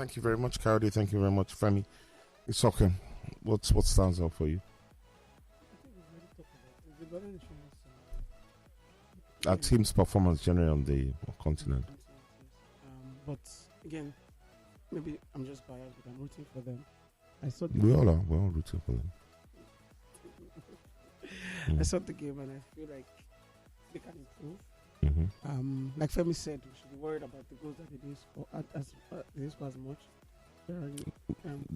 Thank you very much, Cote. Thank you very much, Femi. It's okay. What stands out for you? Our team's performance generally on the continent. But again, maybe I'm just biased, but I'm rooting for them. We're all rooting for them. I saw the game and I feel like they can improve. Like Femi said, we should be worried about the goals that they didn't score as much.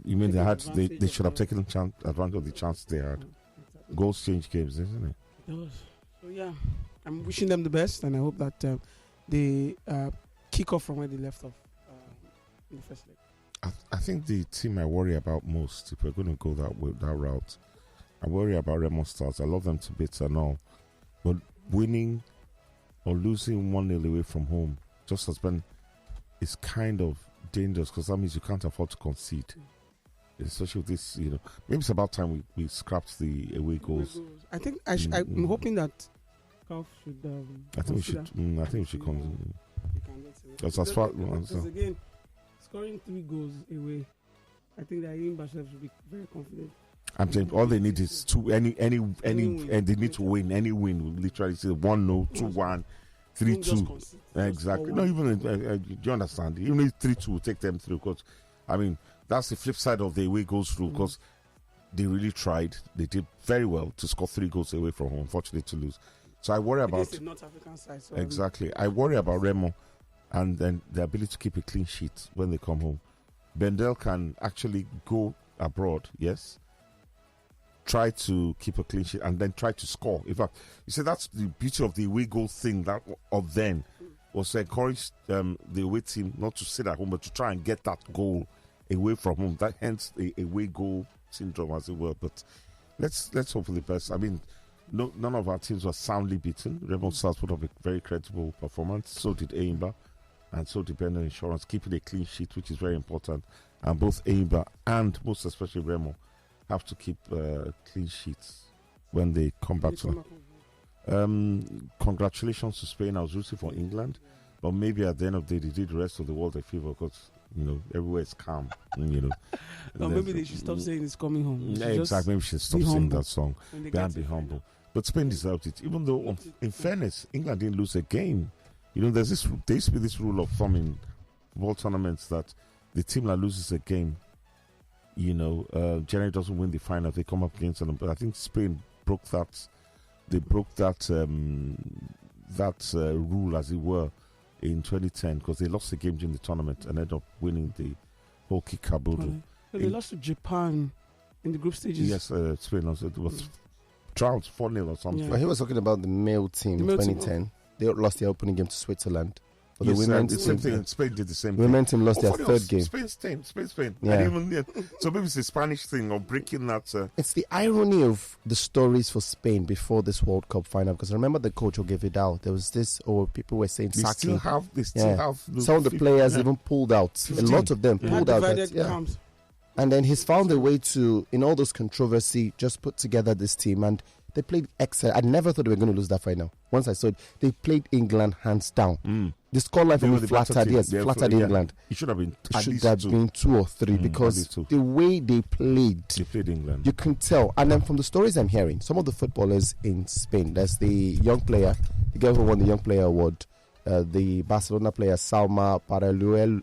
You mean they should have taken advantage of the chance they had? Exactly. Goals change games, isn't it? It does. So yeah, I'm wishing them the best, and I hope that they kick off from where they left off in the first leg. I think the team I worry about most, if we're going to go that route, I worry about Remo Stars. I love them to bits and all, but winning or losing 1-0 away from home just has been is kind of dangerous, because that means you can't afford to concede. Especially with this, maybe it's about time we scrapped the away goals. I think I'm hoping that CAF should. I think we should continue. Because as far as again, scoring 3 goals away, I think that Imba should be very confident. I'm saying all they need is any and they need to win. Any win will literally say 1-0, 2-1, 3-2. Exactly. No, even do you understand? Even if 3-2 will take them through, because I mean that's the flip side of the away goals rule, because they really tried. They did very well to score 3 goals away from home. Unfortunately, to lose. So I worry about the North African side. So exactly. I worry about Remo and then the ability to keep a clean sheet when they come home. Bendel can actually go abroad, yes. Try to keep a clean sheet and then try to score. In fact, you see, that's the beauty of the away goal thing that of then was to encourage the away team not to sit at home but to try and get that goal away from home. That hence the away goal syndrome, as it were. But let's hope for the best. I mean, none of our teams were soundly beaten. Remo Stars put up a very credible performance. So did Aimba, and so did Benin Insurance, keeping a clean sheet, which is very important. And both Aimba and most especially Remo have to keep clean sheets when they come back to congratulations to Spain. I was rooting for England, but maybe at the end of the day they did the rest of the world a favor, because everywhere is calm. Or maybe they should stop saying it's coming home. Yeah, exactly. Maybe we should stop singing that song and be humble. But Spain deserved it, even though in fairness England didn't lose a game. There used to be this rule of thumb in football tournaments that the team that loses a game generally doesn't win the final. They come up against them. But I think Spain broke that. They broke that rule, as it were, in 2010, because they lost the game during the tournament and ended up winning the whole Kikabodo. They lost to Japan in the group stages. Yes, Spain lost. It was trounced 4-0 or something. Yeah. Well, he was talking about the male team in 2010. They lost their opening game to Switzerland. But the women's team, Spain did the same thing. The women's team lost their third game. Spain. Yeah. And even so maybe it's a Spanish thing of breaking that. It's the irony of the stories for Spain before this World Cup final. Because I remember the coach who gave it out. There was this, people were saying sacking. They still have. Some of the players even pulled out. 15. A lot of them pulled out. And then he's found a way to, in all those controversy, just put together this team. And they played excellent. I never thought they were going to lose that final. Once I saw it, they played England hands down. The scoreline for me flattered England. It should have been been 2 or 3 because the way they played England. You can tell. And then from the stories I'm hearing, some of the footballers in Spain, there's the young player, the girl who won the Young Player Award, the Barcelona player Salma Paraluelu.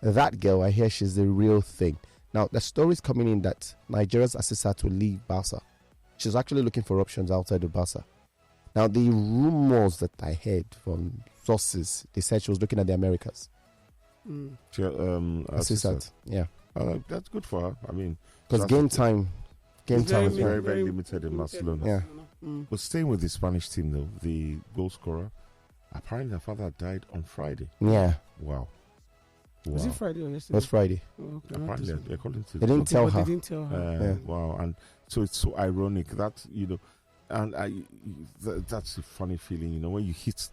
That girl, I hear she's the real thing. Now, the story's coming in that Nigeria's assistant will leave Barca. She's actually looking for options outside of Barca. Now, the rumors that I heard from sources, they said she was looking at the Americas. Assistant, yeah. That's good for her. I mean, because game time is very, very limited in Barcelona. Yeah. But staying with the Spanish team, though, the goal scorer, apparently her father died on Friday. Yeah. Wow. Was it Friday or yesterday? It was Friday. Oh, okay. Apparently, according to they didn't tell her. They didn't tell her. Wow. And so it's so ironic that, and that's a funny feeling, when you get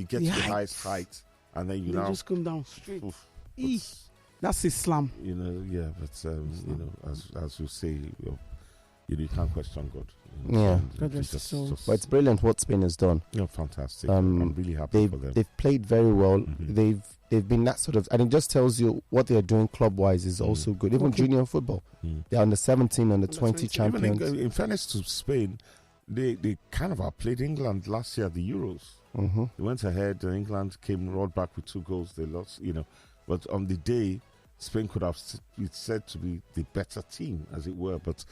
to the highest height and then you now just come down straight. That's Islam. But as you say, You can't question God. Yeah. But it's brilliant what Spain has done. Fantastic. I'm really happy for them. They've played very well. They've been that sort of, and it just tells you what they are doing club-wise is also good. Even junior football, they're under 17, under 20 champions. Even in fairness to Spain, they kind of outplayed England last year at the Euros. They went ahead, and England rolled back with 2 goals. They lost, but on the day, Spain could have been said to be the better team, as it were. But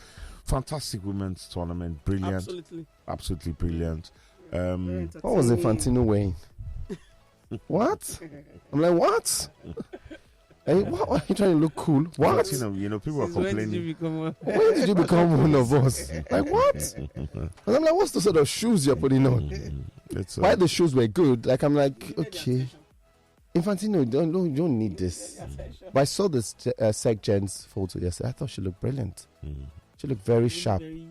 fantastic women's tournament, brilliant, absolutely brilliant. What was Infantino weighing? What? I'm like, what? Hey, what are you trying to look cool? What? People are complaining. When did you become one of us? Like, what? And I'm like, what's the sort of shoes you're putting on? Why the shoes were good? Like, I'm like, okay. Infantino, you don't need this. But I saw this Seg Jen's photo yesterday. I thought she looked brilliant. She looked very sharp. It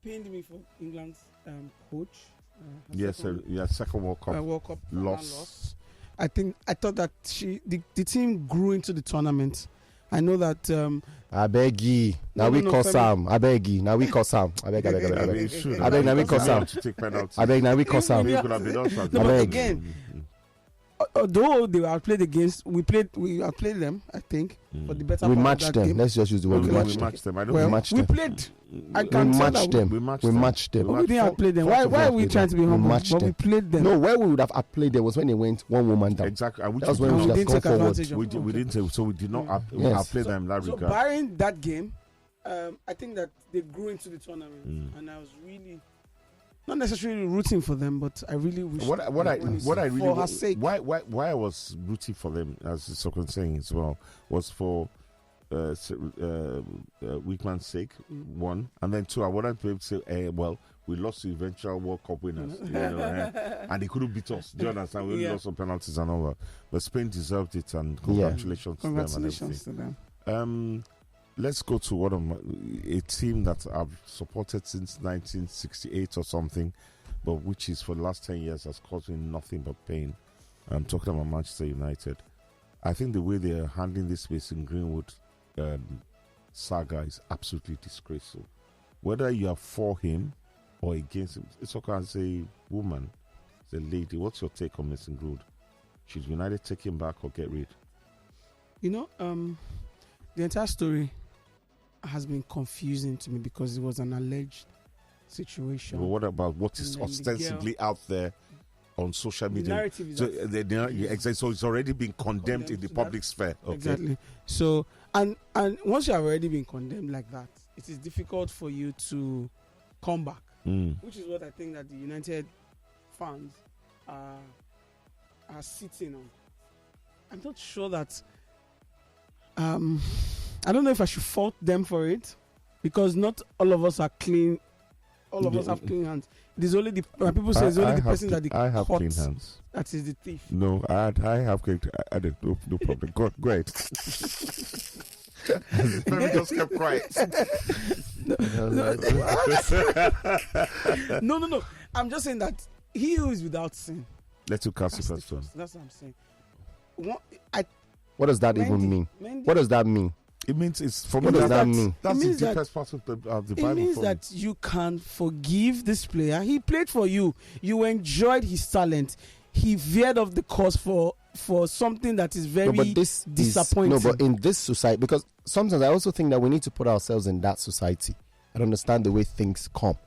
pained me for England's coach. Second World Cup loss. I thought that the team grew into the tournament. I know that. I beg you. Now we call Sam. I beg you. Now we call Sam. I beg. I beg. Now we call Sam. I beg. Now we call Sam. But again, although they were outplayed against, we outplayed them. I think for the better. We matched them. Game. Let's just use the word. We matched them. We matched them. We played. We matched them. We didn't outplay them. Why are we trying to be humble? But we played them. No, where we would have outplayed them was when they went one woman down. Exactly. That was when we should have gone forward. We didn't. So we did not outplay them in that regard. So barring that game, I think that they grew into the tournament, and I was really not necessarily rooting for them, but I really wish. What I really for her sake. Why I was rooting for them, as Segun saying as well, was for Weekman's sake, one, and then two, I wanted to be able to say, we lost to eventual World Cup winners, and they couldn't beat us. Do you understand? We only lost on penalties and all that, but Spain deserved it, and congratulations to them and everything. Let's go to a team that I've supported since 1968 or something, but which is for the last 10 years has caused me nothing but pain. I'm talking about Manchester United. I think the way they are handling this space in Greenwood saga is absolutely disgraceful. Whether you are for him or against him, it's okay as a woman, as a lady. What's your take on Mason Greenwood? Should United take him back or get rid? The entire story has been confusing to me because it was an alleged situation. But what about what is ostensibly out there on social media? The narrative is so it's already been condemned in the public sphere. Okay. Exactly. So and once you have already been condemned like that, it is difficult for you to come back. Which is what I think that the United fans are sitting on. I'm not sure that I don't know if I should fault them for it, because not all of us are clean. All of us have clean hands. It is only when people say it's only the person that I have clean hands. That is the thief. No, I have clean. I did no problem. Go ahead. Let me just keep quiet. No. I'm just saying that he who is without sin. Let you cast the question. That's what I'm saying. What does that even mean? What does that mean? It means it's for me. What does that mean? That's the deepest part of the Bible. It means that you can forgive this player. He played for you. You enjoyed his talent. He veered off the course for something that is very disappointing. But in this society, because sometimes I also think that we need to put ourselves in that society and understand the way things come.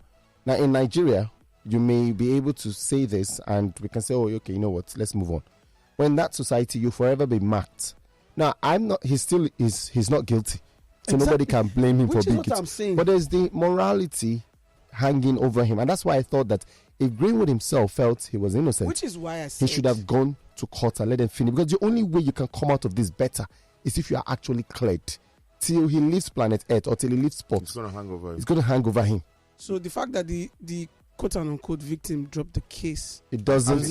Now, in Nigeria, you may be able to say this, and we can say, "Oh, okay, you know what? Let's move on." When in that society, you'll forever be marked. Now, he's not guilty. So nobody can blame him for being guilty. But there's the morality hanging over him. And that's why I thought that if Greenwood himself felt he was innocent, which is why I said he should have gone to court and let them finish. Because the only way you can come out of this better is if you are actually cleared. Till he leaves planet Earth or till he leaves sport, it's going to hang over him. It's going to hang over him. So the fact that the quote-unquote victim dropped the case, it doesn't.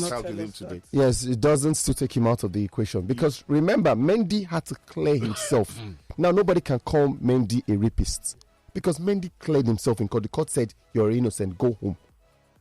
Yes, it doesn't still take him out of the equation, because remember, Mendy had to clear himself. Now nobody can call Mendy a rapist because Mendy cleared himself in court. The court said you're innocent, go home.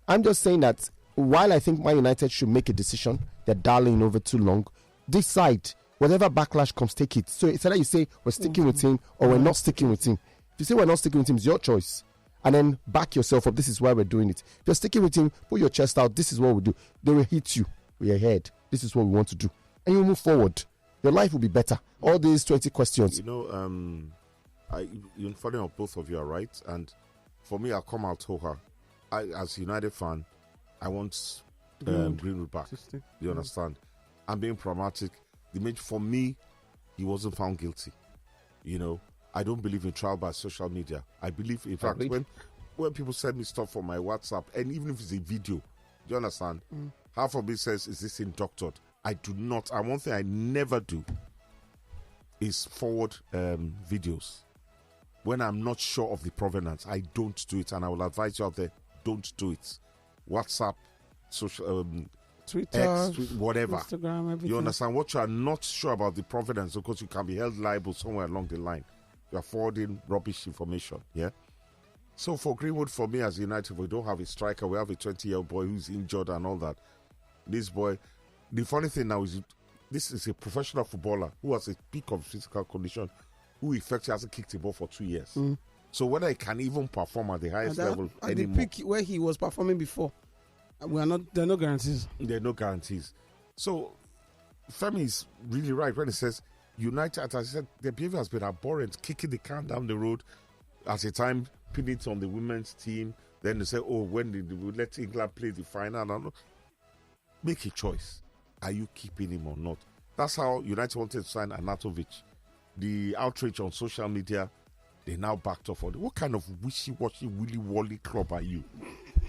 I'm just saying that while I think Man United should make a decision, they're darling over too long. Decide whatever backlash comes, take it. So it's either you say we're sticking with him or we're not sticking with him. If you say we're not sticking with him, it's your choice. and then back yourself up. This is why we're doing it. If you're sticking with him, put your chest out. This is what we do. They will hit you with your head. This is what we want to do. And you move forward. Your life will be better. All these 20 questions. You know, funny enough, both of you are right. And for me, I'll come out to her. As a United fan, I want Greenwood back. You understand? I'm being pragmatic. For me, he wasn't found guilty. You know, I don't believe in trial by social media. I believe, in fact, when people send me stuff from my WhatsApp, and even if it's a video, do you understand? Half of it says, is this indoctored? I do not. And one thing I never do is forward videos. When I'm not sure of the provenance, I don't do it. And I will advise you out there, don't do it. WhatsApp, social, Twitter, X, whatever. Instagram, everything. You understand? What you are not sure about the provenance, because you can be held liable somewhere along the line. You are forwarding rubbish information, yeah? So for Greenwood, for me as United, we don't have a striker. We have a 20-year-old boy who's injured and all that. This boy, the funny thing now is this is a professional footballer who has a peak of physical condition, who effectively hasn't kicked a ball for 2 years. So whether he can even perform at the highest level at anymore. The peak where he was performing before, there are no guarantees. There are no guarantees. So Femi is really right when he says United, as I said, their behavior has been abhorrent, kicking the can down the road. At a time, pinning it on the women's team. Then they say, oh, when did we let England play the final? Make a choice. Are you keeping him or not? That's how United wanted to sign Anatovic. The outrage on social media, they now backed off on it. What kind of wishy-washy, willy-wally club are you?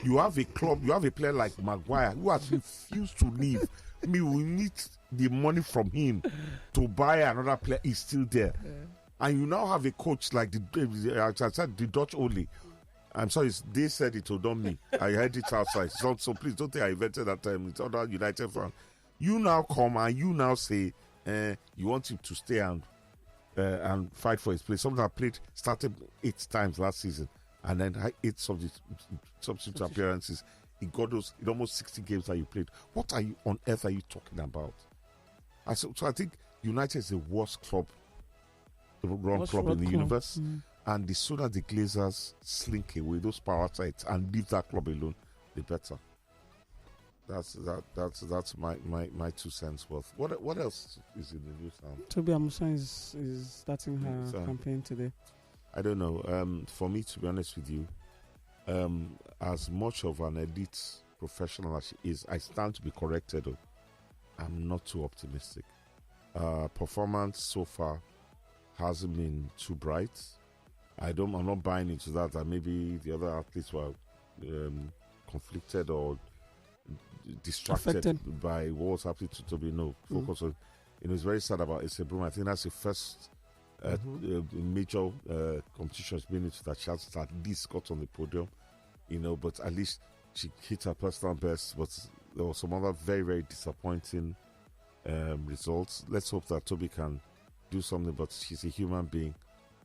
You have a club, you have a player like Maguire who has refused to leave. We need the money from him to buy another player. He's still there. Yeah. And you now have a coach like the Dutch only. I'm sorry, they said it, not me. I heard it outside. So please don't think I invented that term. It's other United fans. You now come and you now say you want him to stay and fight for his place. Something I started 8 times last season, and then 8 substitute appearances. He got those in almost 60 games that you played. What on earth are you talking about? So I think United is the worst club in the universe. And the sooner the Glazers slink away those parasites and leave that club alone, the better. That's my 2 cents worth. What else is in the news now? Toby Amusan is starting her campaign today. I don't know. For me, to be honest with you, as much of an elite professional as she is, I stand to be corrected. I'm not too optimistic. Performance so far hasn't been too bright. I'm not buying into that. That maybe the other athletes were conflicted or distracted by what was happening to Toby. No, focus on. It's very sad about Ese Brume. I think that's the first major competition she's been into that she has at least got on the podium. But at least she hit her personal best. But there were some other very, very disappointing results. Let's hope that Toby can do something. But she's a human being.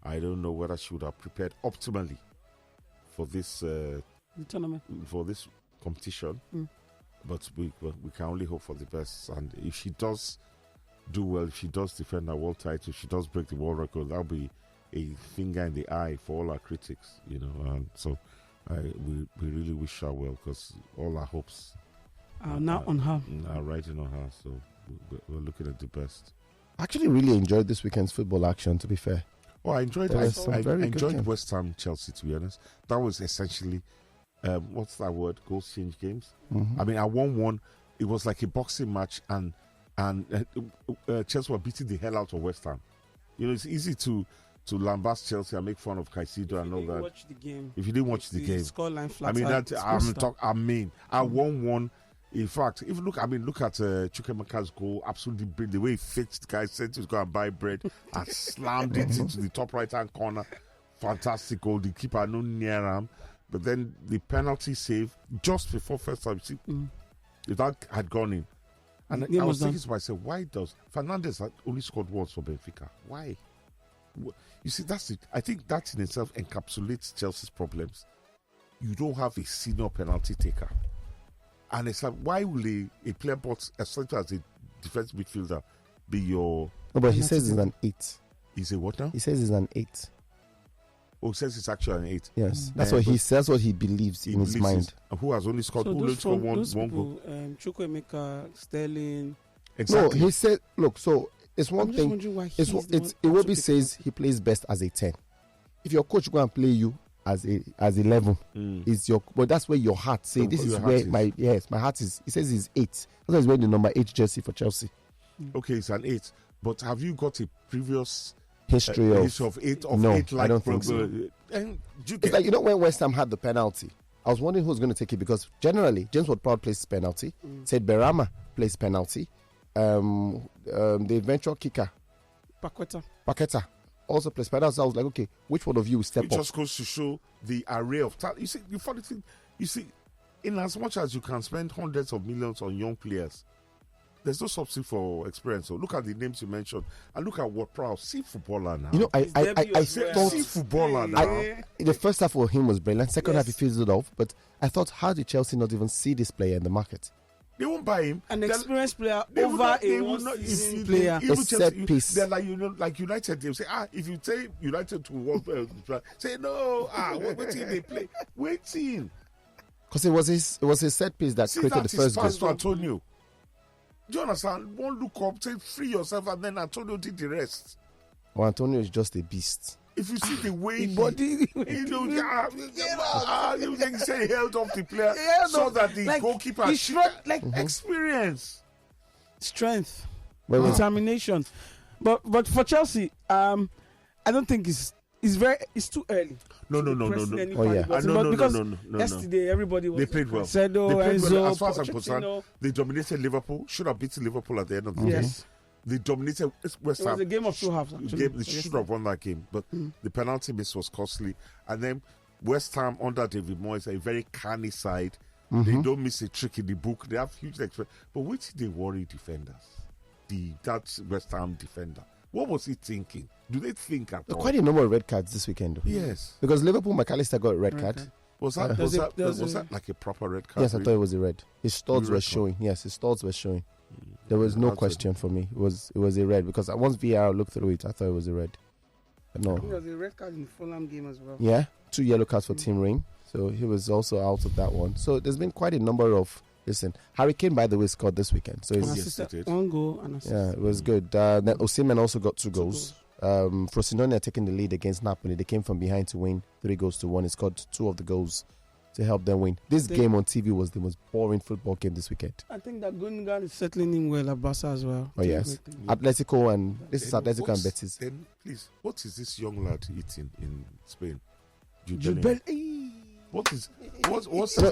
I don't know whether she would have prepared optimally for this tournament, for this competition. But we can only hope for the best. And if she does do well, if she does defend her world title, if she does break the world record, that'll be a finger in the eye for all our critics. And so we really wish her well, because all our hopes are now on her. Are riding on her. So we're looking at the best. I actually really enjoyed this weekend's football action, to be fair. Oh, I enjoyed West Ham Chelsea, to be honest. That was essentially, what's that word? Goals change games. I mean, I won one. It was like a boxing match, and Chelsea were beating the hell out of West Ham. It's easy to lambast Chelsea and make fun of Caicedo and all that. If you didn't watch the game, scoreline flat. I won one. In fact, if look at Chukwemeka's goal, absolutely brilliant. The way he fixed the guy, sent him to go and buy bread and slammed it into the top right-hand corner. Fantastic goal. The keeper no near him. But then the penalty save just before first time, if that had gone in. And I was thinking to myself, why does Fernandes only scored once for Benfica? Why? You see, that's it. I think that in itself encapsulates Chelsea's problems. You don't have a senior penalty taker. And it's like, why will a player bought essentially as a defensive midfielder be your... No, but he says he's an 8. He's a what now? He says he's an 8. says it's actually an 8. Yes, that's what he says. What he believes in his mind. Who has only scored? So who only scored one goal? goal? Chukwuemeka, Sterling. Exactly. No, he said. Look, so it's one I'm thing. Iwobi says he plays best as a 10. If your coach go and play you as 11, is your. But that's where your heart say. This is where my heart is. He says he's 8. That's why he's wearing the number 8 jersey for Chelsea. Okay, it's an 8. But have you got a previous history of 8 of no, 8? Like I don't think so. And it's like, when West Ham had the penalty, I was wondering who was going to take it, because generally James Ward-Prowse plays penalty. Said Berama plays penalty. The eventual kicker Paqueta also plays penalty. So I was like, okay, which one of you will step up? It just goes to show the array of talent. You see, the funny thing, in as much as you can spend hundreds of millions on young players, there's no substitute for experience. So look at the names you mentioned and look at Ward-Prowse. See footballer now. I thought see footballer now. The first half for him was brilliant. Second half he fizzled off. But I thought, how did Chelsea not even see this player in the market? They won't buy him. An experienced player over a one-season player. A set piece. They're like United. They'll say, if you say United to one say no. Waiting they play. Waiting. Because it was his set piece that created the first goal. To Antonio. Do you understand? One look up, say free yourself, and then Antonio did the rest. Well, Antonio is just a beast. If you see the way he held off the player so that the goalkeeper experience, strength, determination. But for Chelsea, I don't think it's too early. No. Yesterday everybody was. They played well. As far as I'm concerned, they dominated Liverpool. Should have beaten Liverpool at the end of the day. They dominated West Ham. It was a game of 2 halves. They should have won that game, but the penalty miss was costly. And then West Ham under David Moyes, a very canny side. They don't miss a trick in the book. They have huge experience. But which they worry defenders? That West Ham defender. What was he thinking? Do they think at all? Quite a number of red cards this weekend. Yes. Because Liverpool, McAllister got a red card. Was that like a proper red card? Yes, I thought it was a red. His studs were showing. Yes, his studs were showing. There was no question for me. It was a red, because once VR looked through it, I thought it was a red. But no. I think there was a red card in the Fulham game as well. Yeah, 2 yellow cards for Tim Ream. So he was also out of that one. So there's been quite a number of. Listen, Harry Kane, by the way, scored this weekend. So one goal and assist. Yeah, it was good. Then Osimhen also got 2 goals. Frosinone are taking the lead against Napoli. They came from behind to win 3-1. He scored 2 of the goals to help them win. This game on TV was the most boring football game this weekend. I think that Gundogan is settling in well at Barca as well. Oh yes, Atletico and Betis. Then please, what is this young lad eating in Spain? What's his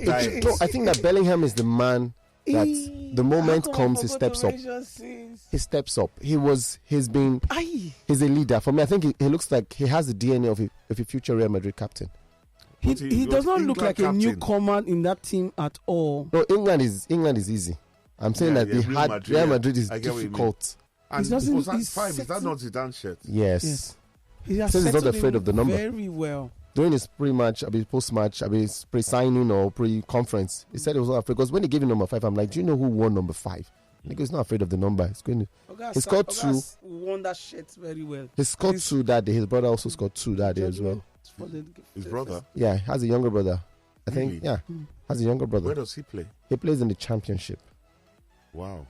diet? I think that Bellingham is the man that the moment comes, he steps up. He steps up. He's a leader. For me, I think he looks like he has the DNA of a future Real Madrid captain. He does not look like a newcomer in that team at all. No, England is easy. I'm saying that Real Madrid is difficult. And was that 5? Is that not Zidane's shirt? Yes. He has he's not afraid of the number. Very well. During his pre-match, post-match, pre-signing or pre-conference, he said he was not afraid. Because when he gave him number 5, I'm like, do you know who won number 5? He's not afraid of the number. He scored 2. Won that shirt very well. He scored 2 that day. His brother also scored 2 that day as well. His brother? Yeah, has a younger brother. I think, really? yeah, has a younger brother. Where does he play? He plays in the Championship. Wow.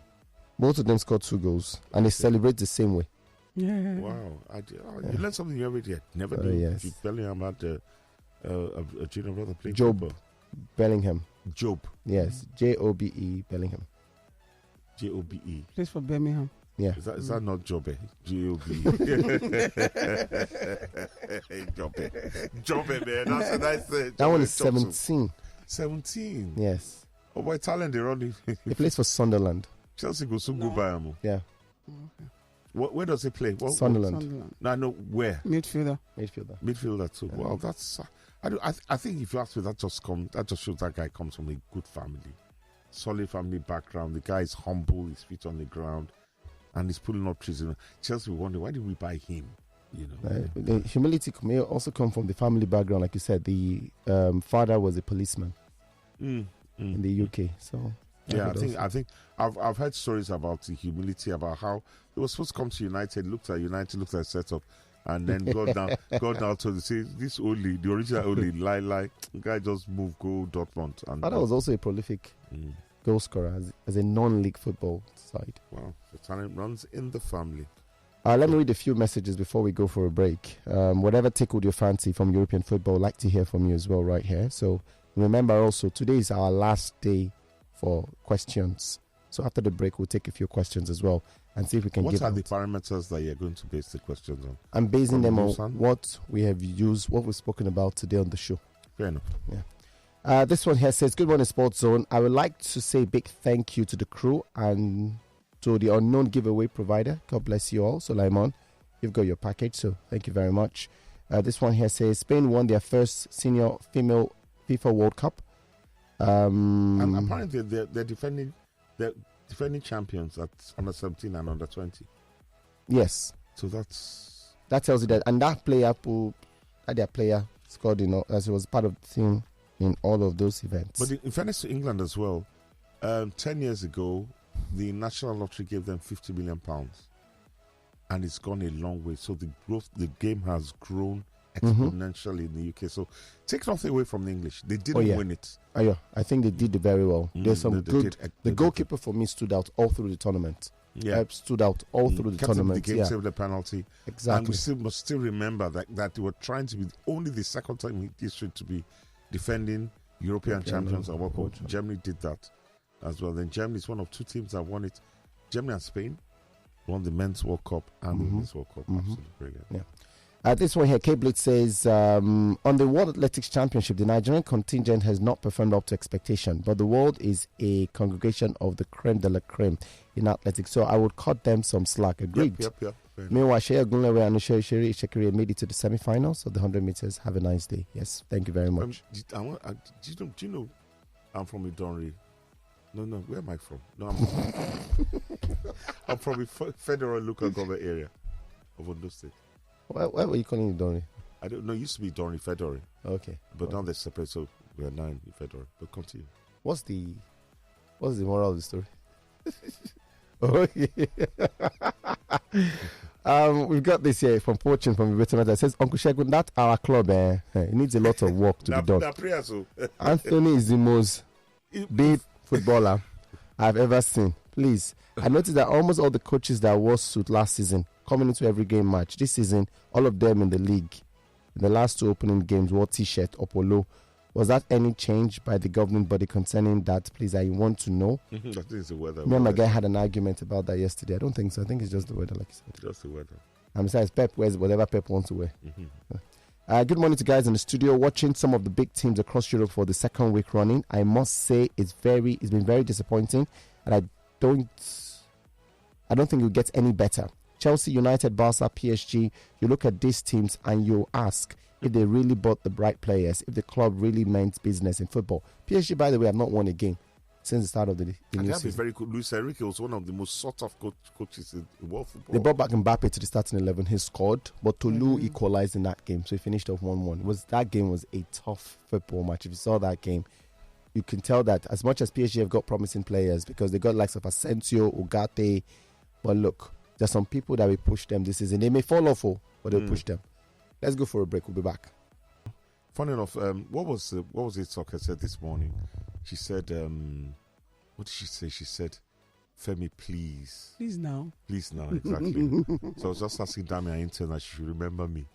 Both of them scored 2 goals, and they celebrate the same way. Yeah. Wow. You learned something you already never knew. Yes. Bellingham had a junior brother playing Job football. Bellingham. Job. Yes, Jobe Bellingham. Jobe. Plays for Birmingham. Yeah. Is that not Jobe? Jobe. Jobe, man. That's a nice thing. That one is 17. 17? Yes. Oh, by talent, they're only. He plays for Sunderland. Chelsea go soon go buy him. Yeah. Okay. Where does he play? Sunderland. No, I know where. Midfielder too. Yeah. Well, that's. I think if you ask me, that just shows that guy comes from a good family, solid family background. The guy is humble, his feet on the ground, and he's pulling up trees. Chelsea wonder, why did we buy him? The humility may also come from the family background, like you said. The father was a policeman in the UK, so. Yeah, I think I've heard stories about the humility, about how he was supposed to come to United, looked at a setup, And then got down to say this Oli, the original Oli, lie, guy just moved, go Dortmund. And that was also a prolific goal scorer as a non-league football side. Wow, the talent runs in the family. Let me read a few messages before we go for a break. Whatever tickled your fancy from European football, I'd like to hear from you as well right here. So remember also, today is our last day for questions. So after the break, we'll take a few questions as well and see if we can What give are the parameters that you're going to base the questions on? I'm basing them on what we have used, what we've spoken about today on the show. Fair enough. Yeah. This one here says, good morning, Sports Zone. I would like to say a big thank you to the crew and to the unknown giveaway provider. God bless you all. So, Laimon, you've got your package, so thank you very much. This one here says, Spain won their first senior female FIFA World Cup. And apparently they're defending champions at under 17 and under 20. Yes. So that tells you that, and that their player scored, as it was part of the team in all of those events. But in fairness to England as well, 10 years ago, the National Lottery gave them £50 million, and it's gone a long way. So the game has grown exponentially in the UK. So take nothing away from the English. They didn't win it. Oh, yeah. I think they did it very well. There's some good. The goalkeeper for me stood out all through the tournament. Yeah, stood out all through the tournament. The game saved the penalty. Exactly. And we must still remember that they were trying to be only the second time in history to be defending European champions at World Cup. Germany did that as well. Then Germany is one of two teams that won it. Germany and Spain won the men's World Cup and the women's World Cup. Absolutely brilliant. Yeah. This one here, K-Blitz says, on the World Athletics Championship, the Nigerian contingent has not performed up to expectation, but the world is a congregation of the creme de la creme in athletics, so I would cut them some slack. Agreed. Yep. Meanwhile, Shea Gunlewe and Shekiri made it to the semi-finals of the 100 meters. Have a nice day. Yes, thank you very much. Do you know I'm from Idonri? No, where am I from? No, I'm from the federal local government area of Ondo State. Why were you calling it Donny? I don't know. It used to be Donny Fedori. Okay. But now they're separate, so we are now in Fedori. But continue. What's the moral of the story? Okay. We've got this here from Fortune from Britain that says, Uncle Segun, that's our club. It needs a lot of work to be done. Anthony is the most big footballer I've ever seen. Please. I noticed that almost all the coaches that wore suit last season coming into every game match this season, all of them in the league, in the last two opening games, wore t-shirt or polo. Was that any change by the governing body concerning that? Please, I want to know. I think it's the weather. Me and my guy had an argument about that yesterday. I don't think so. I think it's just the weather, like you said. Just the weather. And besides, Pep wears whatever Pep wants to wear. Good morning to guys in the studio watching some of the big teams across Europe for the second week running. I must say it's been very disappointing, and I don't think it will get any better. Chelsea, United, Barca, PSG, you look at these teams and you ask if they really bought the right players, if the club really meant business in football. PSG, by the way, have not won a game since the start of the new season. Very good. Luis Enrique was one of the most sought-after coaches in world football. They brought back Mbappe to the starting 11. He scored, but Tolu equalized in that game, so he finished off 1-1. That game was a tough football match. If you saw that game, you can tell that as much as PSG have got promising players, because they got likes of Asensio, Ugarte, but look, there's some people that will push them this season. They may fall off, but they'll push them. Let's go for a break. We'll be back. Funny enough, what was it Soccer said this morning? She said, what did she say? She said, Femi, please. Please now, exactly. So I was just asking Dami, our intern, that she should remember me.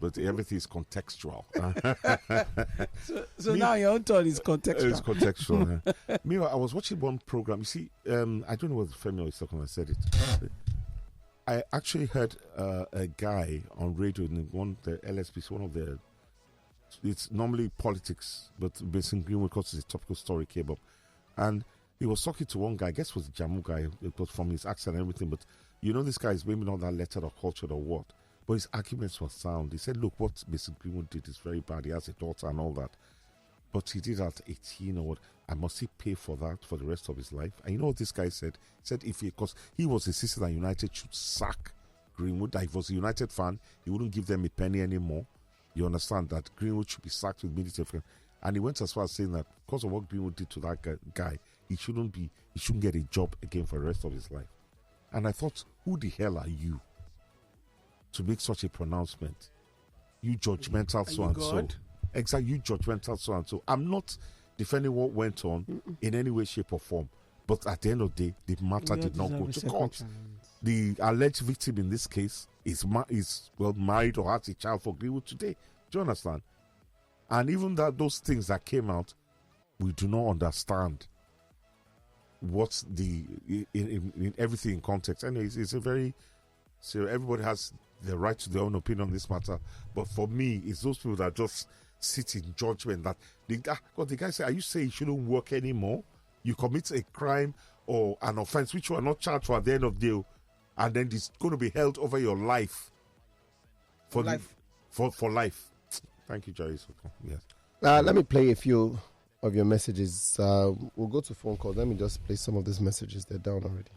But everything is contextual. so now your own turn is contextual. It's contextual. Meanwhile, I was watching one program. You see, I don't know what Femi was talking about. I said it. I actually heard a guy on radio in the LSPC, one of the, it's normally politics, but basically Greenwood, because it's a topical story, came up. And he was talking to one guy, I guess it was a Jamu guy, it was from his accent and everything, but this guy is maybe not that lettered or cultured or what, but his arguments were sound. He said, look, what Mr. Greenwood did is very bad, he has a daughter and all that, but he did at 18 or what, and must he pay for that for the rest of his life? And you know what this guy said? He said, because he was insisting that United should sack Greenwood, that if he was a United fan, he wouldn't give them a penny anymore. You understand that Greenwood should be sacked with military. And he went as far as saying that because of what Greenwood did to that guy, he shouldn't get a job again for the rest of his life. And I thought, who the hell are you to make such a pronouncement. You judgmental so and so. Exactly, you judgmental so and so. I'm not defending what went on in any way, shape, or form. But at the end of the day, the matter did not go to court. The alleged victim in this case is married or has a child for Greenwood today. Do you understand? And even those things that came out, we do not understand what's in everything in context. And it's a very, so everybody has the right to their own opinion on this matter. But for me, it's those people that just sit in judgment that the guy said, are you saying you shouldn't work anymore? You commit a crime or an offense which you are not charged for at the end of the day, and then it's going to be held over your life for life. For life. Thank you, Jerry. Yes. Let me play a few of your messages. We'll go to phone calls. Let me just play some of these messages. They're down already.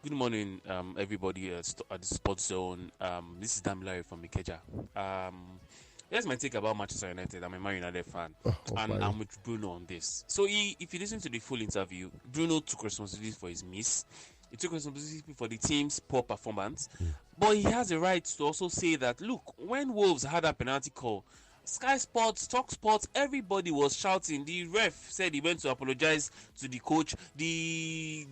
Good morning, everybody at the Sports Zone. This is Damilare from Ikeja. Here's my take about Manchester United. I'm a Man United fan, and I'm with Bruno on this. So, if you listen to the full interview, Bruno took responsibility for his miss. He took responsibility for the team's poor performance. But he has a right to also say that, look, when Wolves had a penalty call, Sky Sports, Talk Sports, everybody was shouting. The ref said he went to apologize to the coach. The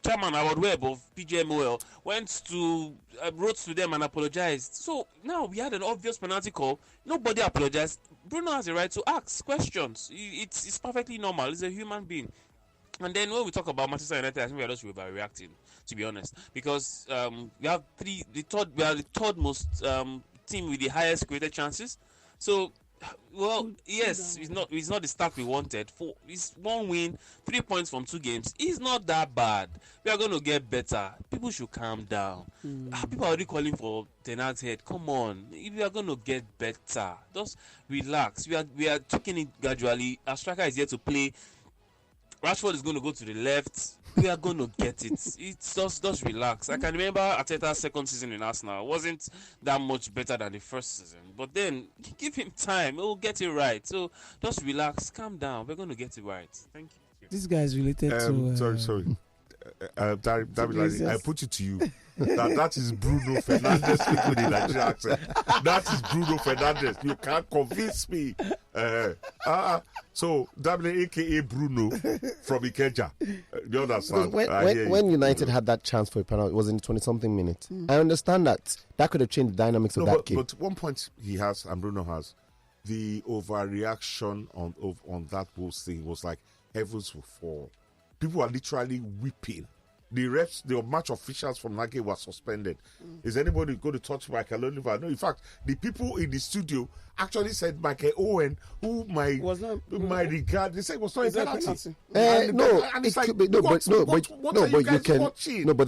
chairman, Howard Webb of PGMOL, wrote to them and apologized. So now we had an obvious penalty call. Nobody apologized. Bruno has a right to ask questions. It's perfectly normal. He's a human being. And then when we talk about Manchester United, I think we are just overreacting, to be honest, because we are the third most team with the highest created chances. So, well, yes, it's not the start we wanted. It's 1 win, 3 points from 2 games. It's not that bad. We are going to get better. People should calm down. People are already calling for Ten Hag's head. Come on, we are going to get better. Just relax. We are taking it gradually. Our striker is here to play. Rashford is going to go to the left. We are going to get it. It's just relax. I can remember Arteta's second season in Arsenal. It wasn't that much better than the first season. But then, give him time. We'll get it right. So, just relax. Calm down. We're going to get it right. Thank you. This guy is related to... Sorry. David, I put it to you. That is Bruno Fernandes speaking with the Nigerian accent. That is Bruno Fernandes. You can't convince me. So, David, aka Bruno from Ikeja. You understand? When United had that chance for a penalty, it was in 20-something minutes. I understand that could have changed the dynamics of that game. But one point he has, and Bruno has, the overreaction on that whole thing was like heavens will fall. People are literally weeping. The refs, the match officials from Nage were suspended. Is anybody going to touch Michael Oliver? No, in fact, the people in the studio actually said Michael Owen, who my regard, they said it was not a penalty. But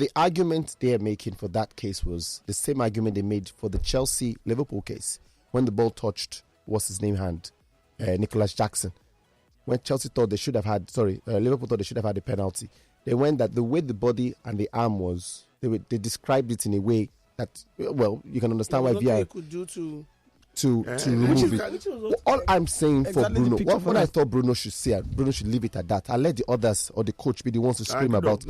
the argument they are making for that case was the same argument they made for the Chelsea-Liverpool case when the ball touched, what's his name, hand, Nicholas Jackson. When Chelsea thought they should have had, Liverpool thought they should have had a penalty. They went that the way the body and the arm was, they described it in a way that, well, you can understand why VR could do to remove it. All I'm saying for Bruno, what I thought Bruno should say, Bruno should leave it at that. I'll let the others or the coach be the ones to scream about.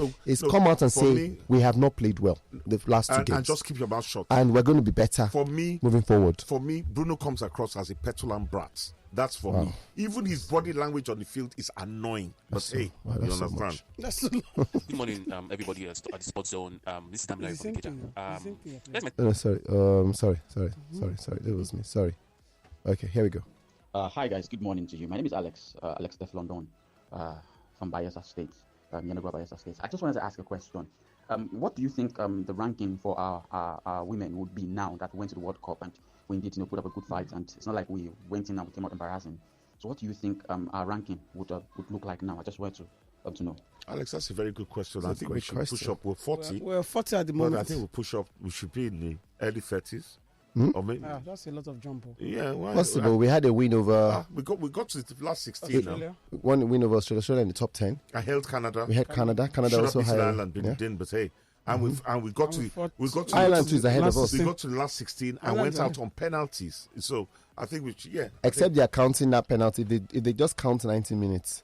Come out and say, we have not played well the last 2 games. And just keep your mouth shut. And we're going to be better moving forward. For me, Bruno comes across as a petulant brat. That's for me. Even his body language on the field is annoying. But you understand. Good morning, everybody at the Sports Zone. This is Damilare from Ikeja. Sorry. It was me. Sorry. Okay, here we go. Hi, guys. Good morning to you. My name is Alex London from Bayelsa State, Yanagwa Bayelsa State. I just wanted to ask a question. What do you think the ranking for our women would be now that we went to the World Cup and we indeed put up a good fight, and it's not like we went in and we came out embarrassing? So what do you think our ranking would look like now? I just wanted to know. Alex, that's a very good question. I think we should push up. We're 40. We're 40 at the moment. But I think we'll push up. We should be in the early 30s. Or maybe, that's a lot of jump. Yeah, possible. We had a win over. We got to the last 16 now. One win over Australia in the top 10. I held Canada. We had Canada. Canada also had Ireland, but hey. And we got to Ireland is ahead of us. We got to the last 16 and went out on penalties. So I think Except they are counting that penalty. If they just count 90 minutes,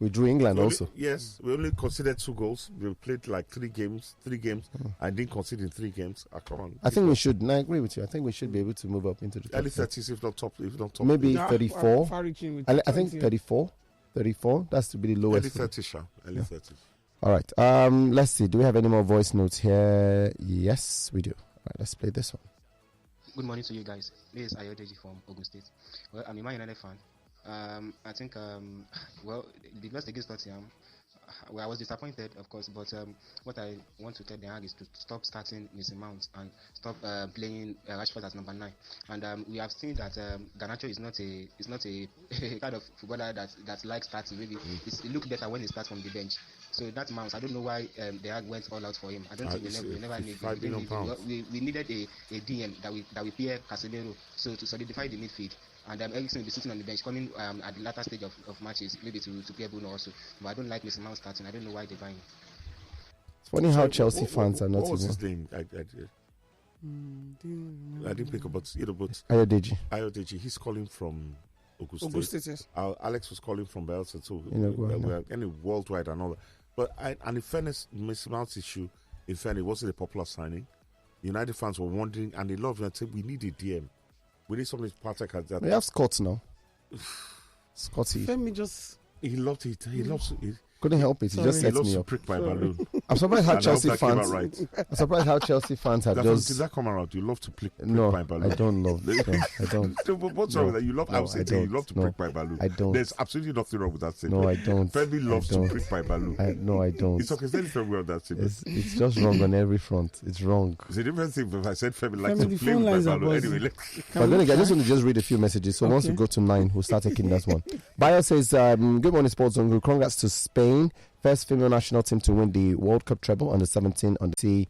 We drew England also. Yes, we only conceded 2 goals. We played like 3 games. I didn't concede in 3 games. Come on. I think we should. I agree with you. I think we should be able to move up into the top. Early 30s, if not top. Maybe 34. I think 34. 34. That's to be the lowest. Early 30s, Early 30s. All right. Let's see. Do we have any more voice notes here? Yes, we do. All right. Let's play this one. Good morning to you guys. This is Ayodeji from Ogun State. Well, I'm a Man United fan. I think, the loss against Tottenham, I was disappointed, of course, but what I want to tell the Hag is to stop starting Mason Mount and stop playing Rashford as number 9. And we have seen that Garnacho is not a kind of footballer that likes starting. Really, it looks better when he starts from the bench. So that Mount, I don't know why the Hag went all out for him. I don't think we never need. We needed a DM that we pair Casemiro, so to solidify the midfield. And Eriksen will be sitting on the bench, coming at the latter stage of matches, maybe to play Bruno also. But I don't like Mason Mount starting. I don't know why they're buying. It's funny how Chelsea fans are not. What was his name? I didn't pick up, but Ayodeji. He's calling from Ogun State. Yes. Alex was calling from Belsa too. We're any worldwide and all that. But and in fairness, Mason Mount's issue, in fairness, wasn't a popular signing. United fans were wondering, and they loved him and said, "We need a DM. We need something Patrick has that." We have Scott now. Scotty. Femi just. He loved it. He loves it. Couldn't help it. He just set me up. Prick my balloon. I'm surprised how Chelsea fans. I'm surprised how Chelsea fans have just. Did that come around? You love to prick my balloon. I don't love. No, I don't. What's wrong with that? You love. I'm saying you love to prick my balloon. I don't. There's absolutely nothing wrong with that thing. No, I don't. Femi loves to prick my balloon. No, I don't. It's okay. There's anything wrong with that thing. It's just wrong on every front. It's wrong. It's a different thing if I said Femi likes to play with my balloon. Anyway, but then again, I just want to read a few messages. So once we go to 9, we'll start taking that one. Bayo says, "Good morning, Sports Zone. Congrats to Spain. First female national team to win the World Cup treble under 17 on the T,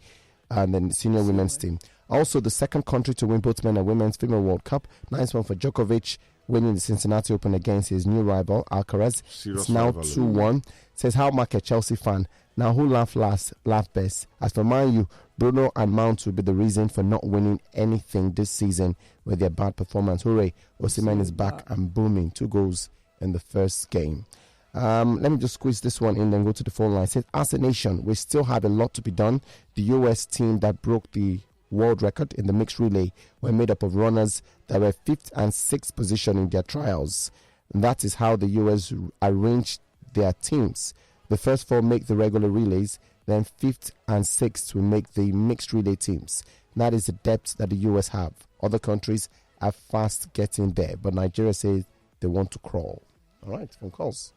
and then senior women's team. Also, the second country to win both men and women's female World Cup. Nice one for Djokovic, winning the Cincinnati Open against his new rival, Alcaraz. It's now 2-1. Says, how much a Chelsea fan? Now, who laugh last, laugh best? As for Man U, Bruno and Mount will be the reason for not winning anything this season with their bad performance. Hooray, Osimhen is back and booming. 2 goals in the first game. Let me just squeeze this one in, then go to the phone line. It says, as a nation, we still have a lot to be done. The US team that broke the world record in the mixed relay were made up of runners that were 5th and 6th position in their trials. And that is how the US arranged their teams. The first 4 make the regular relays, then 5th and 6th will make the mixed relay teams. That is the depth that the US have. Other countries are fast getting there, but Nigeria says they want to crawl. All right, phone calls.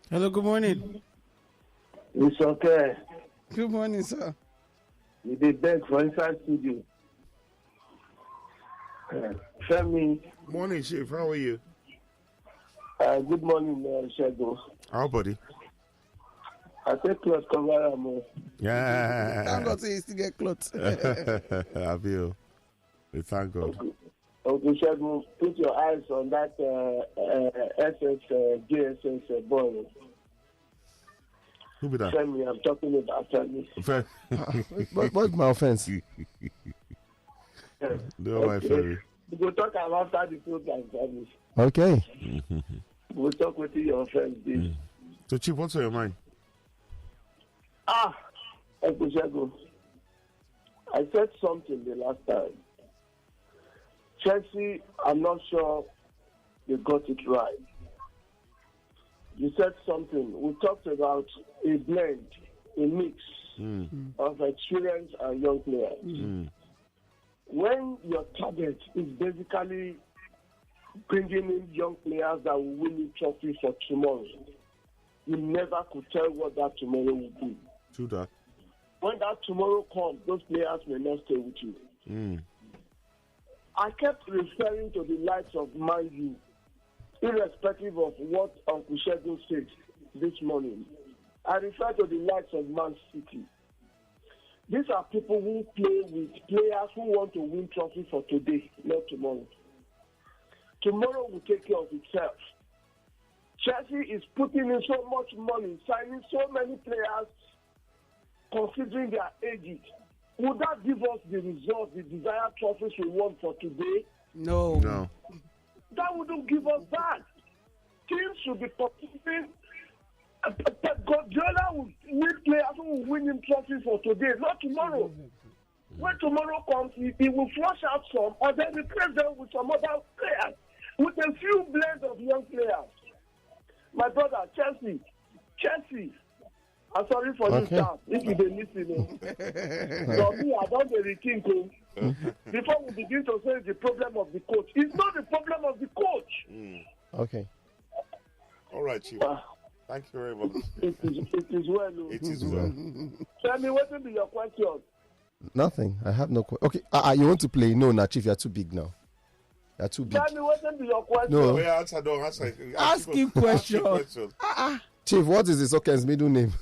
Hello, good morning. It's okay. Good morning, sir. You did beg for inside studio. Femi. Morning, Chief. How are you? Good morning, Segun. How, buddy? I take clothes cover. Yeah. Thank God he still get clothes. I feel. Thank God. Okay, Segun, put your eyes on that GSS boy. Who be that? Femi, I'm talking about Femi. What's my offense? No, my Femi. We'll talk about after the program, Femi. Okay. We'll talk with your friends. So, Chief, what's on your mind? Uncle Segun, I said something the last time. Chelsea, I'm not sure they got it right. You said something. We talked about a blend, a mix of experience and young players. When your target is basically bringing in young players that will win the trophy for tomorrow, you never could tell what that tomorrow will be. True that. When that tomorrow comes, those players may not stay with you. I kept referring to the likes of Man U, irrespective of what Uncle Segun said this morning. I refer to the likes of Man City. These are people who play with players who want to win trophy for today, not tomorrow. Tomorrow will take care of itself. Chelsea is putting in so much money, signing so many players, considering their ages. Would that give us the result, the desired trophies we want for today? No. That wouldn't give us that. Teams should be competing. Guardiola will need players who will win him trophies for today, not tomorrow. When tomorrow comes, he will flush out some and then replace them with some other players, with a few blends of young players. My brother, Chelsea. I'm sorry for you, staff. If you don't listen, for me, I don't get the king. Before we begin to say it's the problem of the coach, it's not the problem of the coach. Okay. All right, Chief. Thank you very much. It is well. It is well. Tell me, what will be your question? Nothing. I have no question. Okay. You want to play? No, Chief, you're too big now. You're too big. Tell me, what will be your question? No. Don't answer. Ask him question. Chief, what is the Soken's middle name?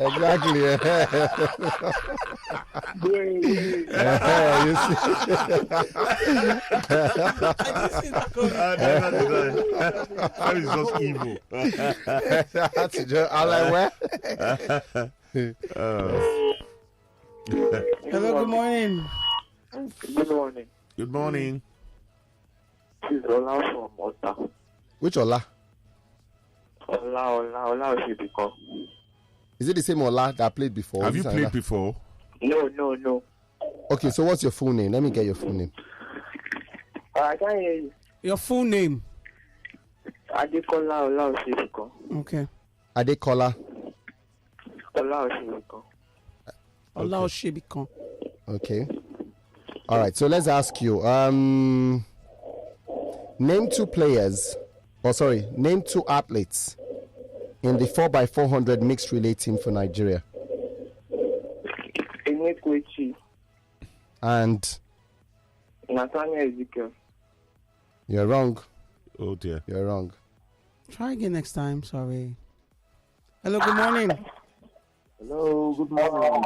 Exactly. You That is just evil. I'm like, where? Hello, good morning. Good morning. Good morning. This is Ola from Ota. Which Ola? Ola Oshibiko. Is it the same Ola that played before? Have you played before? No. Okay, so what's your full name? Let me get your full name. I can't hear you. Your full name? Adekola Ola Oshibiko. Okay. Adekola. Ola Oshibiko. Ola Oshibiko. Okay. All right, so let's ask you. Name two athletes in the 4x400 mixed relay team for Nigeria. Enekwechi. And Nathaniel Ezekiel. you're wrong. Oh dear. You're wrong. Try again next time. Sorry. Hello, good morning. Hello, good morning.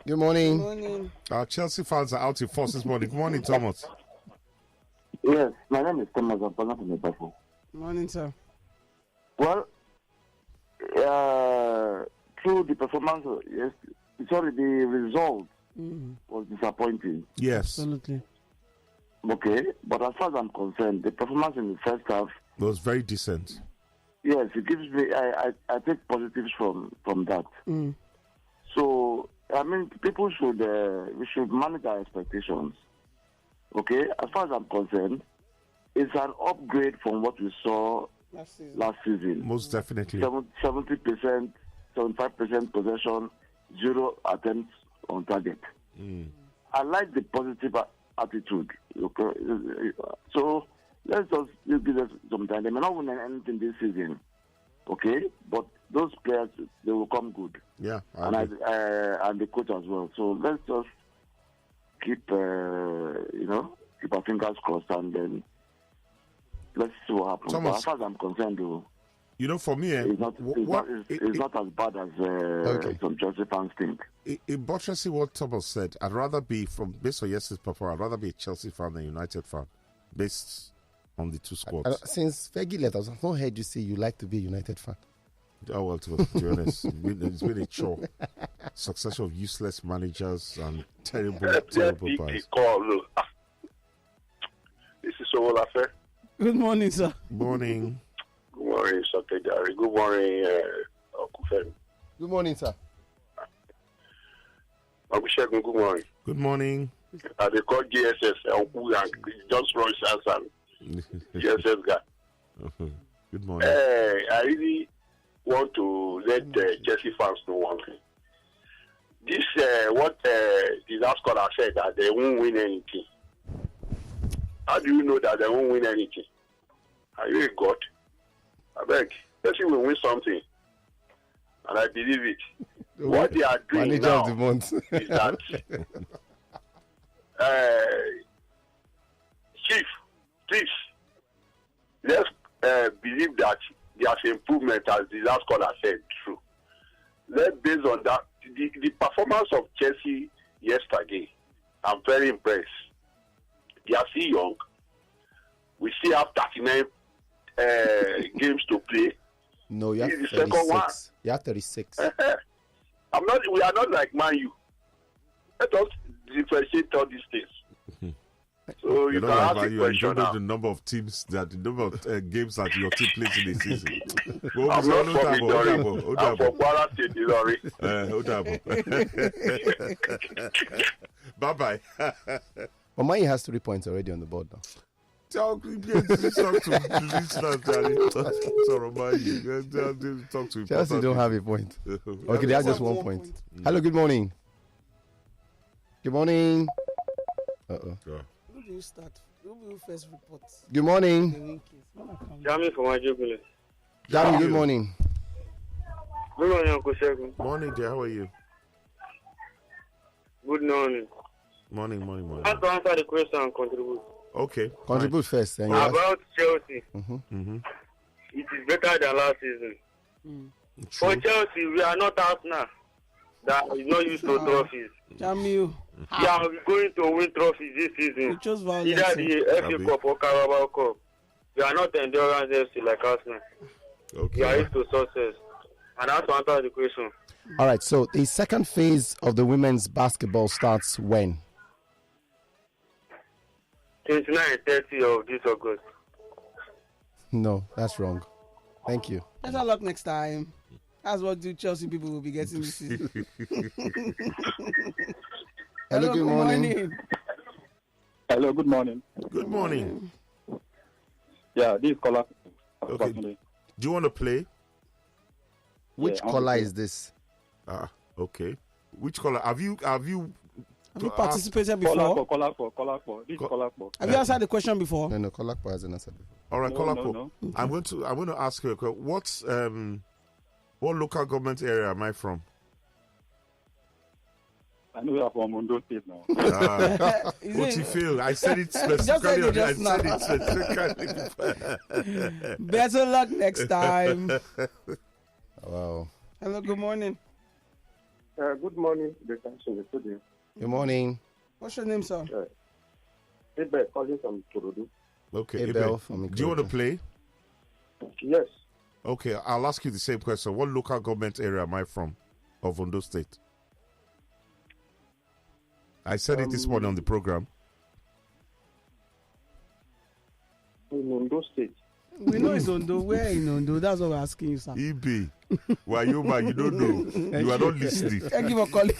Good morning. Good morning. Our Chelsea fans are out in force this morning. Good morning, Thomas. Yes, my name is Thomas. I'm calling from Liverpool. Morning, sir. Well, through the performance, the result was disappointing. Yes. Absolutely. Okay, but as far as I'm concerned, the performance in the first half, It was very decent. yes, it gives me. I take positives from that. So I mean, people should we should manage our expectations. Okay, as far as I'm concerned, it's an upgrade from what we saw last season. Most definitely. 70%, 75% possession, 0 attempts on target. I like the positive attitude. Okay? So let's just give us some time. They may not win anything this season, okay? But those players, they will come good. Yeah. And the coach as well. So let's just keep our fingers crossed, and then let's see what happens. Thomas, but as far as I'm concerned, though, for me, it's not as bad as some Chelsea fans think. In buttressing what Thomas said, I'd rather be, based on yesterday's performance, I'd rather be a Chelsea fan than a United fan, based on the two squads. Since Fergie left, I've not heard you say you like to be a United fan. Oh, well, to be honest, it's been a chore. Succession of useless managers and terrible players. This is Owolafe. Good morning, sir. Morning. Good morning, Sakejari. Good morning, Okufemi. Good morning, sir. Abushegun, good morning. Good morning. They call GSS, and just Roy Sansan, GSS guy. Good morning. I really want to let Chelsea fans know one thing. This, what the last caller said, that they won't win anything. How do you know that they won't win anything? Are you a god? I beg. Chelsea will win something. And I believe it. What they are doing Manager now of the month. is that Chief, please, let's believe that there's improvement, as the last caller said, true. Let's based on that, the performance of Chelsea yesterday, I'm very impressed. They are still young. We still have 39 games to play. No, you have This is the second one. 36. You have 36. We are not like Man U. Let us differentiate all these things. So you can ask the you question don't know now. the number of teams that the number of games that your team plays in a season. I'm not from Idori. I'm from Kwara State, Idori. Bye-bye. Omai has 3 points already on the board now. Talk to Chelsea don't have a point. Okay, they have just 1 point. Hello, good morning. Good morning. Who do you start? Who will you first report? Good morning. Jami from Agbede. Jami, good morning. Good morning, Uncle Segun. Morning, dear. How are you? Good morning. Morning. I want to answer the question and contribute. Okay. Contribute first. Then about Chelsea. Mm-hmm. It is better than last season. For Chelsea, we are not Arsenal that is not used to trophies. Jamiu. Yeah, we're going to win trophies this season. Either the FA Cup or Carabao Cup. We are not endurance FC like Arsenal. Okay. We are used to success. And I have to answer the question. All right, so the second phase of the women's basketball starts when? 29 and 30 of this August. No, that's wrong. Thank you. Better luck next time. That's what the Chelsea people will be getting this season. Hello, good morning. Hello, good morning. Good morning. Yeah, this is Kola. Okay. Do you want to play? Which color is this? Okay. Which color? Have you participated before? Kola. This is Kola. Have you answered the question before? No, Kolakpo hasn't answered before. All right, Kolakpo. No. I'm going to ask you a question. What local government area am I from? I know you are from Ondo State now. Phil, I said it specifically. Better luck next time. Wow. Hello, good morning. Good morning, the council. Good morning. What's your name, sir? Abel calling from Turudu. Okay, Abel from do you want to play? Yes. Okay, I'll ask you the same question. What local government area am I from of Ondo State? I said it this morning on the program. In Ondo State. We know it's Ondo. Where in Ondo? That's what we're asking you, sir. EB. Why you don't know. You are not listening. Thank you for calling.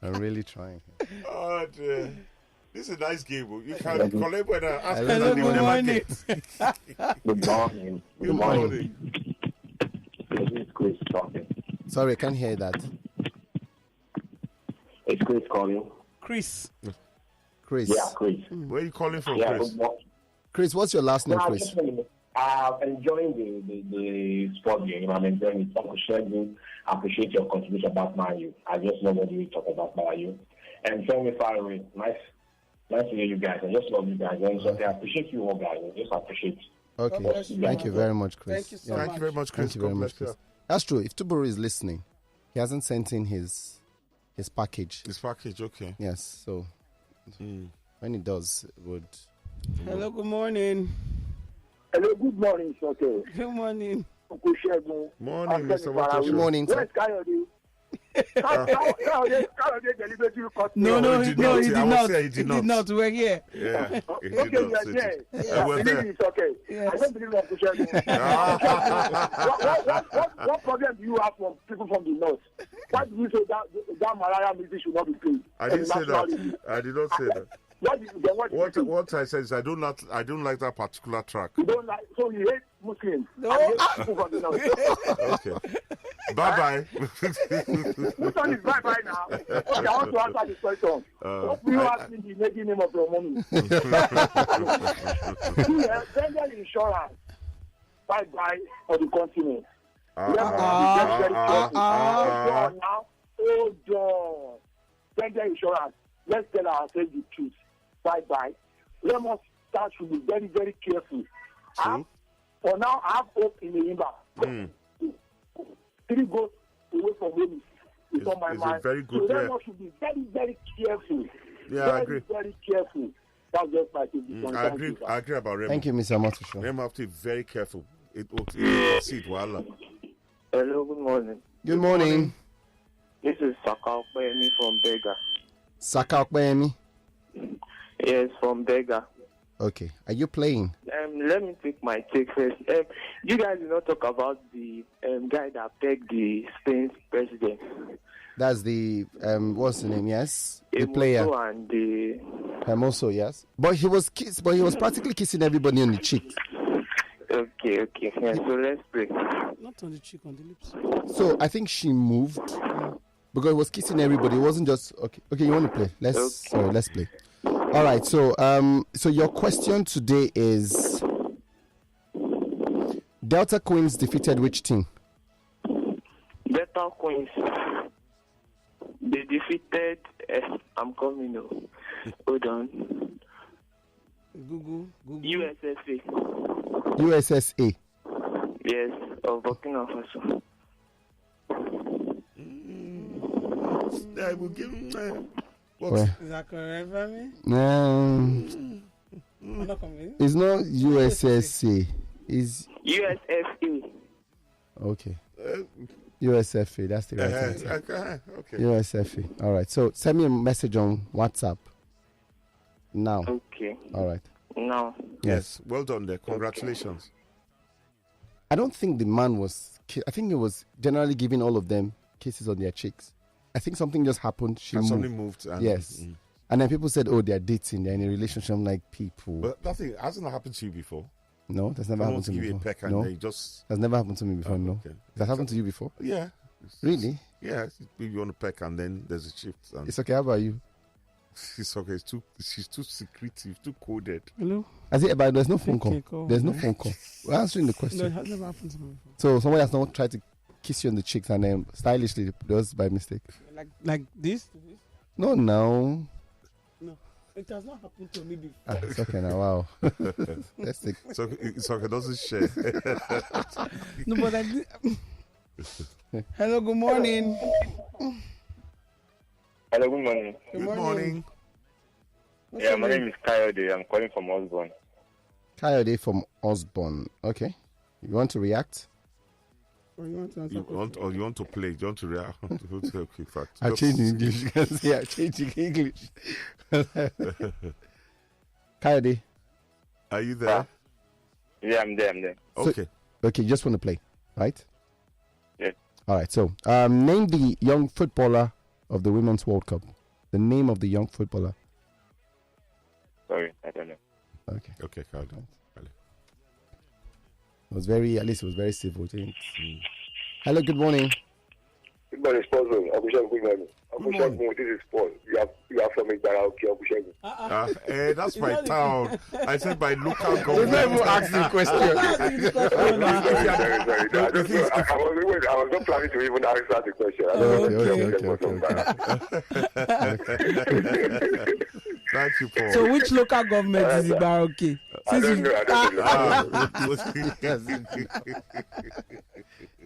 I'm really trying. Oh, dear. This is a nice game. You can collect when I ask you. Hello, good morning. Good morning. Good morning. This is Chris talking. Sorry, I can't hear that. It's Chris calling. Chris. Yeah, Chris. Where are you calling from, Yeah, Chris? Chris, what's your last name, Chris? I'm enjoying the sport game. I'm enjoying it. Uncle Segun, I appreciate your contribution about Man. I just know what you talk about Man. And send me far away. Nice to hear you guys. I just love you guys. And I appreciate you all guys. I just appreciate Okay. Thank you very much, Chris. Thank you so much. Thank you very much, Chris. Thank you very much, Chris. That's true. If Tuburu is listening, he hasn't sent in his package. His package, okay. Yes, so when he does, it would. Hello, good morning. Hello, good morning, Soto. Good morning. Uncle Segun. Morning, Mr. Watson. Good morning, sir. Where's Kayode? Deliberately cut me No, off. he did not. We're here. Yeah. Okay, you are there. I believe it's okay. Yes. I don't believe Uncle Segun. What problem do you have from people from the north? Why do you say that Malaya music should not be played? I didn't say that. I did not say that. What I said is I don't like that particular track. You don't like, so you hate Muslims. No. And you hate people from the north. Okay. Bye-bye. Which one is bye-bye now? Okay, I want to answer this question. What will you ask me the making name of your mommy? Vendor insurance. Bye-bye for the continent. Hold on. Vendor insurance. Let's tell ourselves the truth. Bye-bye. Remo stars should be very, very careful. For now, I have hope in the Imba. 3 goals away from home is on my mind. Very good. So Remo should be very, very careful. Yeah, I agree. Very careful. That's just my take. I agree about Remo. Thank you, Mr. Matusho. Remo have to be very careful. It will succeed. Voila. Hello, good morning. Good morning. This is Saka Okpeyemi from Bega. Saka Okpeyemi. Yes, from Bega. Okay. Are you playing? Let me take my take first. You guys did not talk about the guy that pegged the Spain president. That's the what's the name? Yes, the player. And the Hermoso, yes. But he was practically kissing everybody on the cheek. Okay. Yeah, so let's pray. Not on the cheek, on the lips. So I think she moved because it was kissing everybody. It wasn't just okay. Okay, you want to play? Let's play. All right. So so your question today is: Delta Queens defeated which team? Delta Queens. They defeated. I'm coming now. Hold on. Google. USSA. USSA. Yes, of Burkina Faso. I will give him. Is that correct for me? It's not USSA. It's USFA. Okay. USFA. That's the right answer. Okay. USFA. All right. So send me a message on WhatsApp now. Okay. All right. Now. Yes. Well done there. Congratulations. I don't think the man was. I think he was generally giving all of them kisses on their cheeks. I think something just happened. Something moved. And, yes. And then people said, "Oh, they're dating. They're in a relationship." I'm like, people. But nothing hasn't happened to you before. No, that's never happened to me before. Peck and no, they just that's never happened to me before. No, okay. That happened to you before? Yeah. Really? Yeah. If you want to peck and then there's a shift. And it's okay. How about you? It's okay. She's too secretive, too coded. Hello. I say, but there's no phone call. There's no phone call. We're answering the question. No, it has never happened to me before. So somebody has not tried to kiss you on the cheeks and then stylishly does by mistake. Like this? No. No, it has not happened to me before. It's okay now. Wow. Let's take. It's okay. Doesn't share. No, but I did. Hello. Good morning. Hello. Good morning. Good morning. Yeah, my name is Coyote. I'm calling from Osborne. Coyote from Osborne. Okay. You want to react? Or you want to answer? You want to play? You want to react? Okay, fact. I changed in English. Yeah, I changed in English. Coyote. Are you there? Yeah, I'm there. Okay. Okay, you just want to play, right? Yeah. All right. So, name the young footballer of the Women's World Cup. The name of the young footballer. Sorry, I don't know. Okay, Coyote. It was very civil. Hello, good morning. Good morning, Paul. Good morning. This is Paul. You are from Igbara, okay, that's my town. I said my local government. You never asked the question. I was not planning to even answer the question. Thank you, Paul. So which local government is Igbara, okay? I don't know.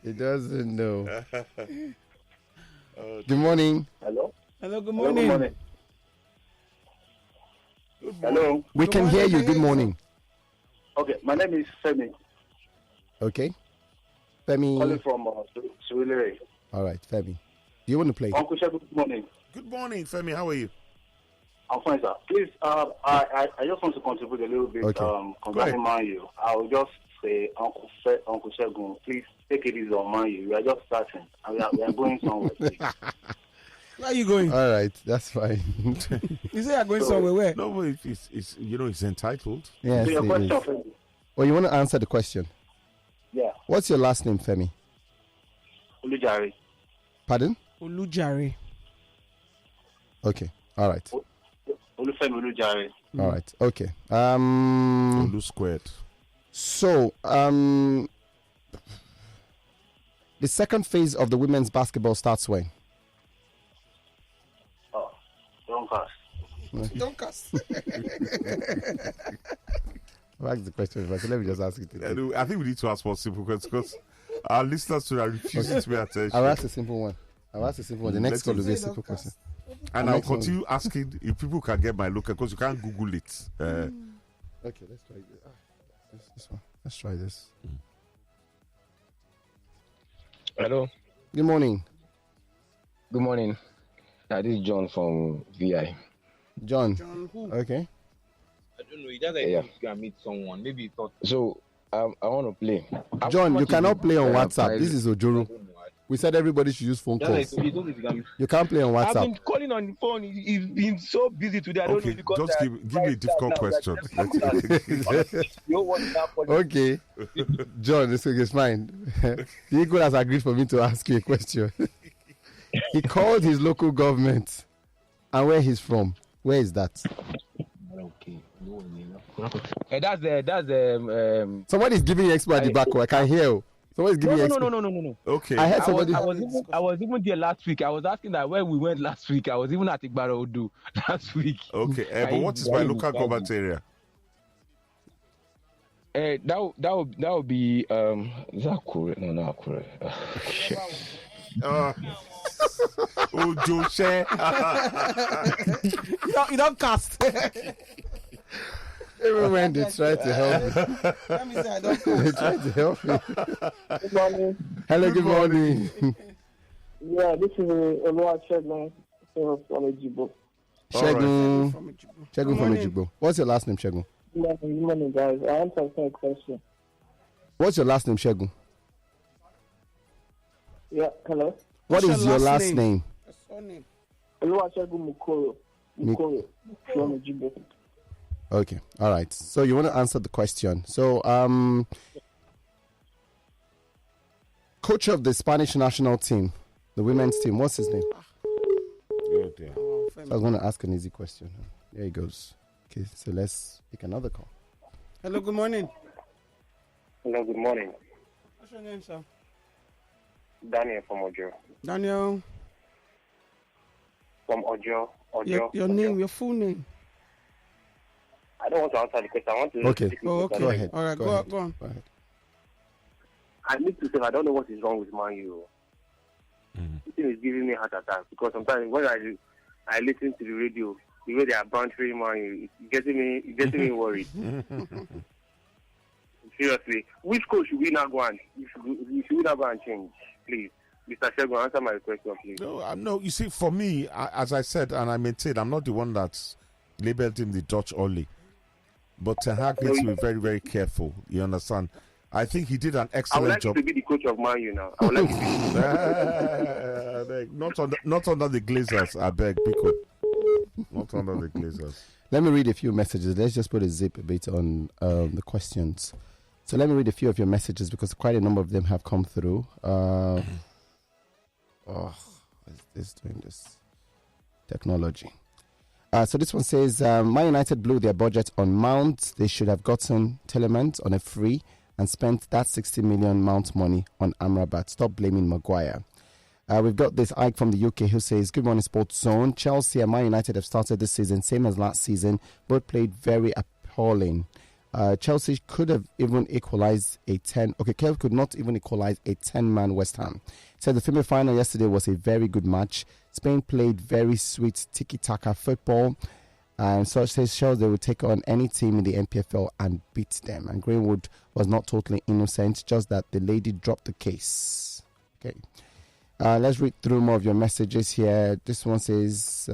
He doesn't know. Good morning. Hello. Hello. Good morning. Hello. We can hear you. Good morning. Okay, my name is Femi. Okay. Femi. Calling from Surulere. All right, Femi. Do you want to play? Uncle Segun, good morning. Good morning, Femi. How are you? I'm fine, sir. Please, I just want to contribute a little bit. Okay. Concerning Man U. I will just say, Uncle Segun, please take it easy on Man U. We are just starting, and we are going somewhere. Where are you going? All right, that's fine. You say you're going somewhere. Where? No, but it's it's entitled. Yes, so your it question, is. Femi? Oh, you want to answer the question? Yeah. What's your last name, Femi? Olujare. Pardon? Olujare. Okay. All right. Olufemi Olujare. All right. Okay. Olu squared. So, the second phase of the women's basketball starts when? Oh, don't cast. Don't cast. Ask the question, but let me just ask it. I think we need to ask more simple questions because our listeners today are refusing to pay attention. I'll ask a simple one. The next call will be a simple question. And I'll continue asking if people can get my look because you can't Google it. Okay, let's try this one. Let's try this. Hello. Good morning. Good morning. This is John from VI. John who? Okay. I don't know. He just like to go and meet someone. Maybe he thought. So I want to play. John, you cannot play on WhatsApp. This is Ojoro. We said everybody should use phone calls. You can't play on WhatsApp. I've been calling on the phone. He's been so busy today. I don't know because just give me a difficult question. Okay, John, it's fine. The Eagle has agreed for me to ask you a question. He called his local government and where he's from. Where is that? Okay. That's the somebody's giving you expo at the back. I can't hear you. Somebody's giving you expo. No. Okay. I heard somebody. I was even there last week. I was asking that when we went last week. I was even at Igbara Odu last week. Okay. But what is my local government area? That would be is that correct? No, not correct. You don't cast. Even when they try to help me. Let me say I don't cast. They try to help me. Good morning. Hello, good morning. Yeah, this is Oluwasegun from Ejigbo. Segun from Ejigbo. What's your last name, Segun? Good morning, guys. I want to ask a question. What's your last name, Segun? Yeah, hello. What is your last name? Oluwasegun Mukoro. Mukoro from Ejigbo. Okay, all right. So you want to answer the question. So, coach of the Spanish national team, the women's team, what's his name? Oh, dear. So I was going to ask an easy question. There he goes. Okay, so let's pick another call. Hello, good morning. Hello, good morning. What's your name, sir? Daniel from Ojo. Daniel. From Ojo. Your name, your full name. I don't want to answer the question. I want to. Okay. Okay. Go ahead. All right. Go on. Go ahead. I need to say I don't know what is wrong with Man U. This thing is giving me heart attack because sometimes when I listen to the radio, the way they are bantering Man U, it's getting me worried. Seriously, which coach should we not go and change, please? Mr. Segun, answer my question, please. No. You see, for me, as I said, and I maintain, I'm not the one that's labeled him the Dutch only. But Ten Hag needs to be very, very careful. You understand? I think he did an excellent job. I would like to be the coach of Man U now. I would like to be. Not under the Glazers, I beg, Pico. Not under the Glazers. Let me read a few messages. Let's just put a zip a bit on the questions. So let me read a few of your messages because quite a number of them have come through. What is this doing this? Technology. So this one says, Man United blew their budget on Mount. They should have gotten Telemans on a free and spent that 60 million Mount money on Amrabat. Stop blaming Maguire. We've got this Ike from the UK who says, good morning, Sports Zone. Chelsea and Man United have started this season, same as last season. Both played very appalling. Chelsea could have even equalized a 10. Okay, Kev could not even equalize a 10-man West Ham. Said the semi-final yesterday was a very good match. Spain played very sweet tiki-taka football. And so says Chelsea they would take on any team in the NPFL and beat them. And Greenwood was not totally innocent, just that the lady dropped the case. Okay. Let's read through more of your messages here. This one says,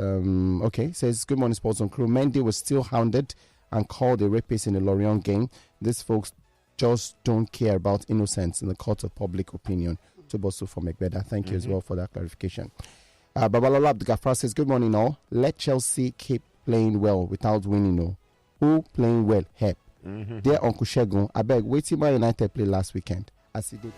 says, good morning, Sports on Crew. Mendy was still hounded and called a rapist in the Lorient game. These folks just don't care about innocence in the court of public opinion. Tobosu from Agbede. Thank you as well for that clarification. Babalola Abdugafar says, good morning all. Let Chelsea keep playing well without winning. No. Who playing well? Help. Dear Uncle Segun, I beg, wait till Man United play last weekend. As he did.